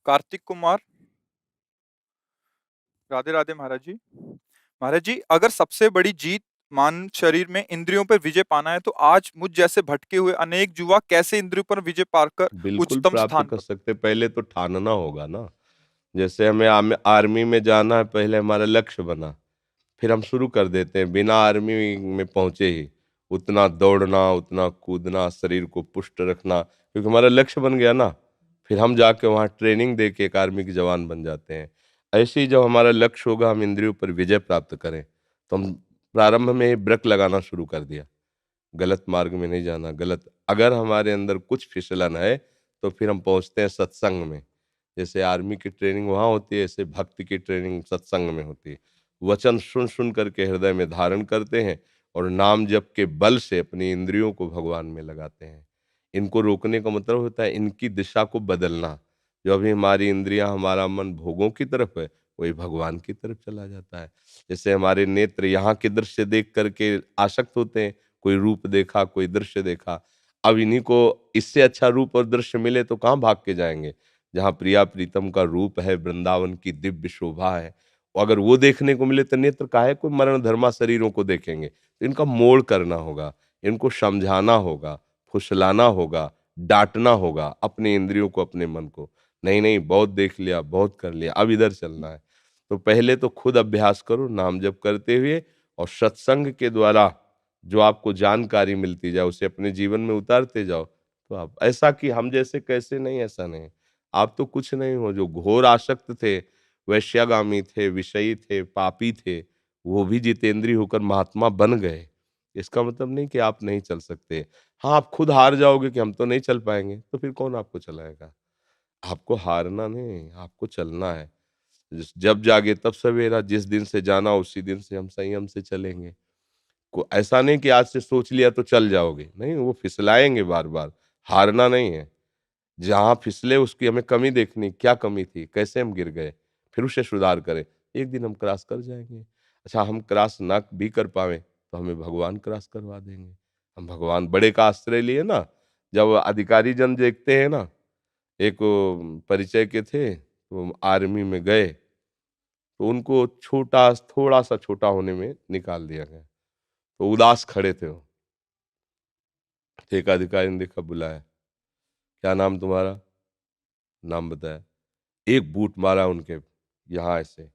कार्तिक कुमार। राधे राधे महाराज जी। महाराज जी, अगर सबसे बड़ी जीत मान शरीर में इंद्रियों पर विजय पाना है तो आज मुझ जैसे भटके हुए अनेक युवा कैसे इंद्रियों पर विजय पाकर बिल्कुल उच्चतम प्राप्त स्थान कर पर। सकते। पहले तो ठानना होगा ना। जैसे हमें आर्मी में जाना है, पहले हमारा लक्ष्य बना, फिर हम शुरू कर देते हैं बिना आर्मी में पहुंचे ही उतना दौड़ना, उतना कूदना, शरीर को पुष्ट रखना, क्योंकि हमारा लक्ष्य बन गया ना। फिर हम जाके वहाँ ट्रेनिंग दे के एक आर्मी के जवान बन जाते हैं। ऐसे ही जब हमारा लक्ष्य होगा हम इंद्रियों पर विजय प्राप्त करें, तो हम प्रारंभ में ही ब्रेक लगाना शुरू कर दिया। गलत मार्ग में नहीं जाना। गलत अगर हमारे अंदर कुछ फिसलन है तो फिर हम पहुंचते हैं सत्संग में। जैसे आर्मी की ट्रेनिंग वहाँ होती है, ऐसे भक्ति की ट्रेनिंग सत्संग में होती है। वचन सुन सुन करके हृदय में धारण करते हैं और नाम जप के बल से अपनी इंद्रियों को भगवान में लगाते हैं। इनको रोकने का मतलब होता है इनकी दिशा को बदलना। जो अभी हमारी इंद्रियां, हमारा मन भोगों की तरफ है, वही भगवान की तरफ चला जाता है। जैसे हमारे नेत्र यहाँ के दृश्य देख करके आसक्त होते हैं, कोई रूप देखा, कोई दृश्य देखा। अब इन्हीं को इससे अच्छा रूप और दृश्य मिले तो कहाँ भाग के जाएंगे। जहाँ प्रिया प्रीतम का रूप है, वृंदावन की दिव्य शोभा है, अगर वो देखने को मिले तो नेत्र काहे को मरण धर्मा शरीरों को देखेंगे। तो इनका मोड़ करना होगा, इनको समझाना होगा, फुसलाना होगा, डांटना होगा अपने इंद्रियों को, अपने मन को। नहीं नहीं, बहुत देख लिया, बहुत कर लिया, अब इधर चलना है। तो पहले तो खुद अभ्यास करो नाम जप करते हुए, और सत्संग के द्वारा जो आपको जानकारी मिलती जाए उसे अपने जीवन में उतारते जाओ। तो आप ऐसा कि हम जैसे कैसे नहीं, ऐसा नहीं। आप तो कुछ नहीं हो। जो घोर आसक्त थे, वैश्यागामी थे, विषयी थे, पापी थे, वो भी जितेंद्रिय होकर महात्मा बन गए। इसका मतलब नहीं कि आप नहीं चल सकते। हाँ, आप खुद हार जाओगे कि हम तो नहीं चल पाएंगे, तो फिर कौन आपको चलाएगा। आपको हारना नहीं, आपको चलना है। जब जागे तब सवेरा, जिस दिन से जाना उसी दिन से हम संयम से चलेंगे। को ऐसा नहीं कि आज से सोच लिया तो चल जाओगे, नहीं, वो फिसलाएंगे बार बार। हारना नहीं है। जहाँ फिसले उसकी हमें कमी देखनी, क्या कमी थी, कैसे हम गिर गए, फिर उसे सुधार करें। एक दिन हम क्रॉस कर जाएंगे। अच्छा, हम क्रॉस ना भी कर पावे तो हमें भगवान क्रॉस करवा देंगे। हम भगवान बड़े का आश्रय लिए ना। जब अधिकारी जन देखते हैं ना, एक परिचय के थे, तो आर्मी में गए, तो उनको छोटा, थोड़ा सा छोटा होने में निकाल दिया गया। तो उदास खड़े थे वो। एक अधिकारी ने देखा, बुलाया, क्या नाम तुम्हारा? नाम बताया। एक बूट मारा उनके यहाँ ऐसे,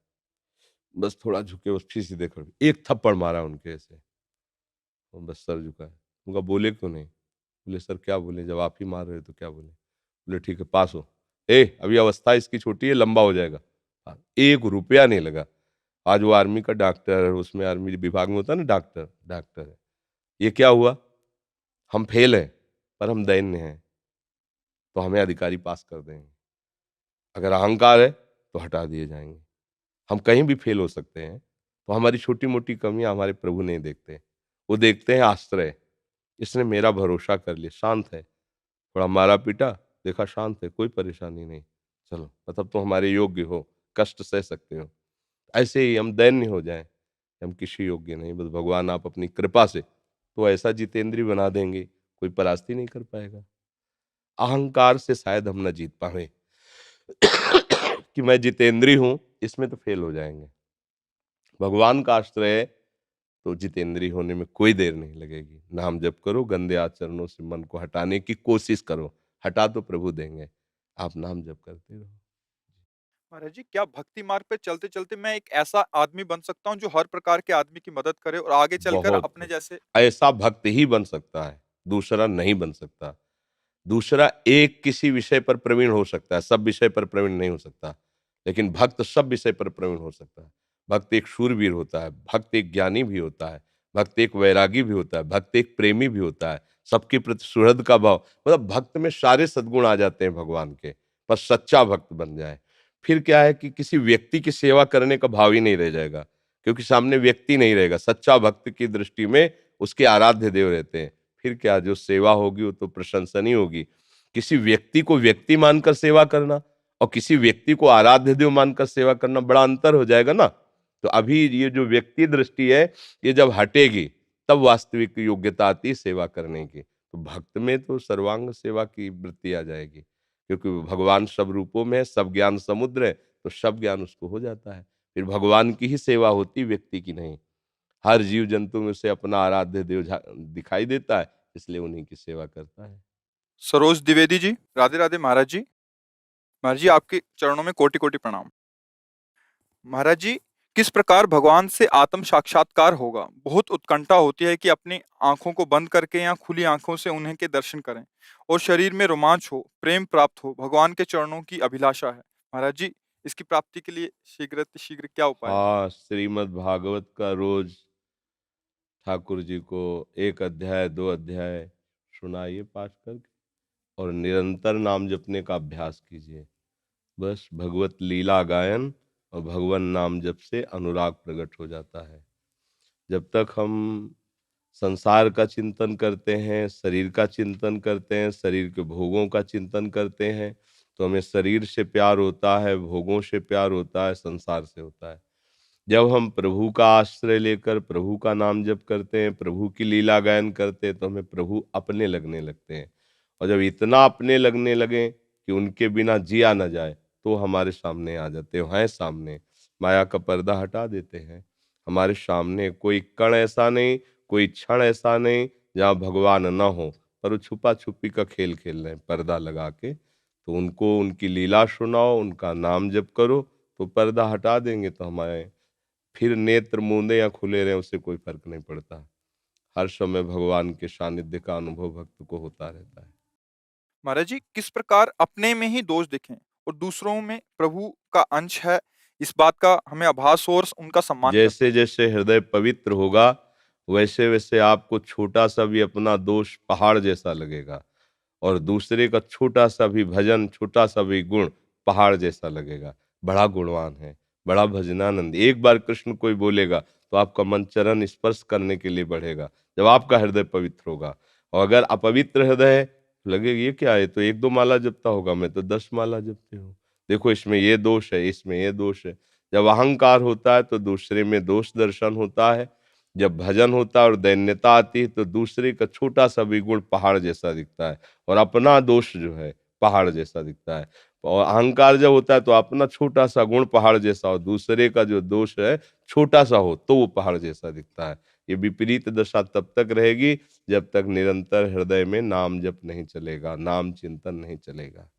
बस थोड़ा झुके, बस फिर सीधे खड़े, एक थप्पड़ मारा उनके ऐसे, और बस सर झुका है। उनका बोले क्यों नहीं? बोले सर क्या बोले, जब आप ही मार रहे हो तो क्या बोले। बोले ठीक है, पास हो। अभी अवस्था इसकी छोटी है, लंबा हो जाएगा। हाँ, 1 रुपया नहीं लगा। आज वो आर्मी का डॉक्टर है, उसमें आर्मी विभाग में होता है ना, डॉक्टर डॉक्टर है। ये क्या हुआ, हम फेल हैं पर हम दैन्य हैं, तो हमें अधिकारी पास कर देंगे। अगर अहंकार है तो हटा दिए जाएंगे। हम कहीं भी फेल हो सकते हैं। तो हमारी छोटी मोटी कमियां हमारे प्रभु नहीं देखते, वो देखते हैं आश्रय। इसने मेरा भरोसा कर लिया, शांत है, थोड़ा मारा पीटा, देखा शांत है, कोई परेशानी नहीं, चलो मतलब तो हमारे योग्य हो, कष्ट सह सकते हो। ऐसे ही हम दैन्य हो जाएं, हम किसी योग्य नहीं, बस भगवान आप अपनी कृपा से तो ऐसा जितेंद्रिय बना देंगे, कोई परास्ती नहीं कर पाएगा। अहंकार से शायद हम न जीत पाए कि मैं जितेंद्रिय हूं, इसमें तो फेल हो जाएंगे। भगवान का आश्रय है तो जितेंद्रिय होने में कोई देर नहीं लगेगी। नाम जप करो, गंदे आचरणों से मन को हटाने की कोशिश करो, हटा तो प्रभु देंगे। आप नाम जप करते रहो। महाराज जी, क्या भक्ति मार्ग पे चलते चलते मैं एक ऐसा आदमी बन सकता हूँ जो हर प्रकार के आदमी की मदद करे और आगे चलकर बहुत अपने जैसे। ऐसा भक्त ही बन सकता है, दूसरा नहीं बन सकता। दूसरा एक किसी विषय पर प्रवीण हो सकता है, सब विषय पर प्रवीण नहीं हो सकता, लेकिन भक्त सब विषय पर प्रवीण हो सकता है। भक्त एक शूरवीर होता है, भक्त एक ज्ञानी भी होता है, भक्त एक वैरागी भी होता है, भक्त एक प्रेमी भी होता है, सबके प्रति सुहृद का भाव, मतलब भक्त में सारे सद्गुण आ जाते हैं भगवान के। पर सच्चा भक्त बन जाए, फिर क्या है कि किसी व्यक्ति की सेवा करने का भाव ही नहीं रह जाएगा, क्योंकि सामने व्यक्ति नहीं रहेगा। सच्चा भक्त की दृष्टि में उसके आराध्य देव रहते हैं। फिर क्या, जो सेवा होगी वो तो प्रशंसनीय होगी। किसी व्यक्ति को व्यक्ति मानकर सेवा करना और किसी व्यक्ति को आराध्य देव मानकर सेवा करना, बड़ा अंतर हो जाएगा ना। तो अभी ये जो व्यक्ति दृष्टि है, ये जब हटेगी तब वास्तविक योग्यता आती है सेवा करने की। तो भक्त में तो सर्वांग सेवा की वृत्ति आ जाएगी। क्योंकि वो भगवान सब रूपों में है, सब ज्ञान समुद्र है, तो सब ज्ञान उसको हो जाता है। फिर भगवान की ही सेवा होती, व्यक्ति की नहीं। हर जीव जंतु में उसे अपना आराध्य देव दिखाई देता है, इसलिए उन्हीं की सेवा करता है। सरोज द्विवेदी जी, राधे राधे महाराज जी। महाराज जी, आपके चरणों में कोटि कोटि प्रणाम। महाराज जी, किस प्रकार भगवान से आत्म साक्षात्कार होगा? बहुत उत्कंठा होती है कि अपनी आंखों को बंद करके या खुली आंखों से उन्हें के दर्शन करें और शरीर में रोमांच हो, प्रेम प्राप्त हो, भगवान के चरणों की अभिलाषा है। महाराज जी, इसकी प्राप्ति के लिए शीघ्र शीघ्र क्या उपाय है? हाँ, श्रीमद् भागवत का रोज ठाकुर जी को 1 अध्याय 2 अध्याय सुनाइए पाठ करके, और निरंतर नाम जपने का अभ्यास कीजिए। बस भगवत लीला गायन और भगवान नाम जप से अनुराग प्रकट हो जाता है। जब तक हम संसार का चिंतन करते हैं, शरीर का चिंतन करते हैं, शरीर के भोगों का चिंतन करते हैं, तो हमें शरीर से प्यार होता है, भोगों से प्यार होता है, संसार से होता है। जब हम प्रभु का आश्रय लेकर प्रभु का नाम जप करते हैं, प्रभु की लीला गायन करते हैं, तो हमें प्रभु अपने लगने लगते हैं। और जब इतना अपने लगने लगे कि उनके बिना जिया न जाए, तो हमारे सामने आ जाते हैं सामने, माया का पर्दा हटा देते हैं। हमारे सामने कोई कण ऐसा नहीं, कोई क्षण ऐसा नहीं जहाँ भगवान न हो, पर वो छुपा छुपी का खेल खेल रहे हैं पर्दा लगा के। तो उनको उनकी लीला सुनाओ, उनका नाम जप करो, तो पर्दा हटा देंगे, तो हमारे फिर नेत्र मूंदे या खुले रहें, उससे कोई फर्क नहीं पड़ता। हर समय भगवान के सानिध्य का अनुभव भक्त को होता रहता है। महाराज जी, किस प्रकार अपने में ही दोष दिखें और दूसरों में प्रभु का अंश है, इस बात का हमें आभास हो और उनका सम्मान करना? जैसे जैसे हृदय पवित्र होगा, वैसे वैसे आपको छोटा सा भी अपना दोष पहाड़ जैसा लगेगा, और दूसरे का छोटा सा भी भजन, छोटा सा भी गुण पहाड़ जैसा लगेगा। बड़ा गुणवान है, बड़ा भजनानंद। एक बार कृष्ण कोई बोलेगा तो आपका मन चरण स्पर्श करने के लिए बढ़ेगा, जब आपका हृदय पवित्र होगा। और अगर अपवित्र हृदय है, लगेगा ये क्या है, तो 1-2 माला जपता होगा, मैं तो 10 माला जपती हूँ। देखो इसमें ये दोष है, इसमें ये दोष है। जब अहंकार होता है तो दूसरे में दोष दर्शन होता है। जब भजन होता है और दैन्यता आती है, तो दूसरे का छोटा सा भी गुण पहाड़ जैसा दिखता है, और अपना दोष जो है पहाड़ जैसा दिखता है। और अहंकार जब होता है तो अपना छोटा सा गुण पहाड़ जैसा हो, दूसरे का जो दोष है छोटा सा हो, तो वो पहाड़ जैसा दिखता है। ये विपरीत दशा तब तक रहेगी जब तक निरंतर हृदय में नाम जप नहीं चलेगा, नाम चिंतन नहीं चलेगा।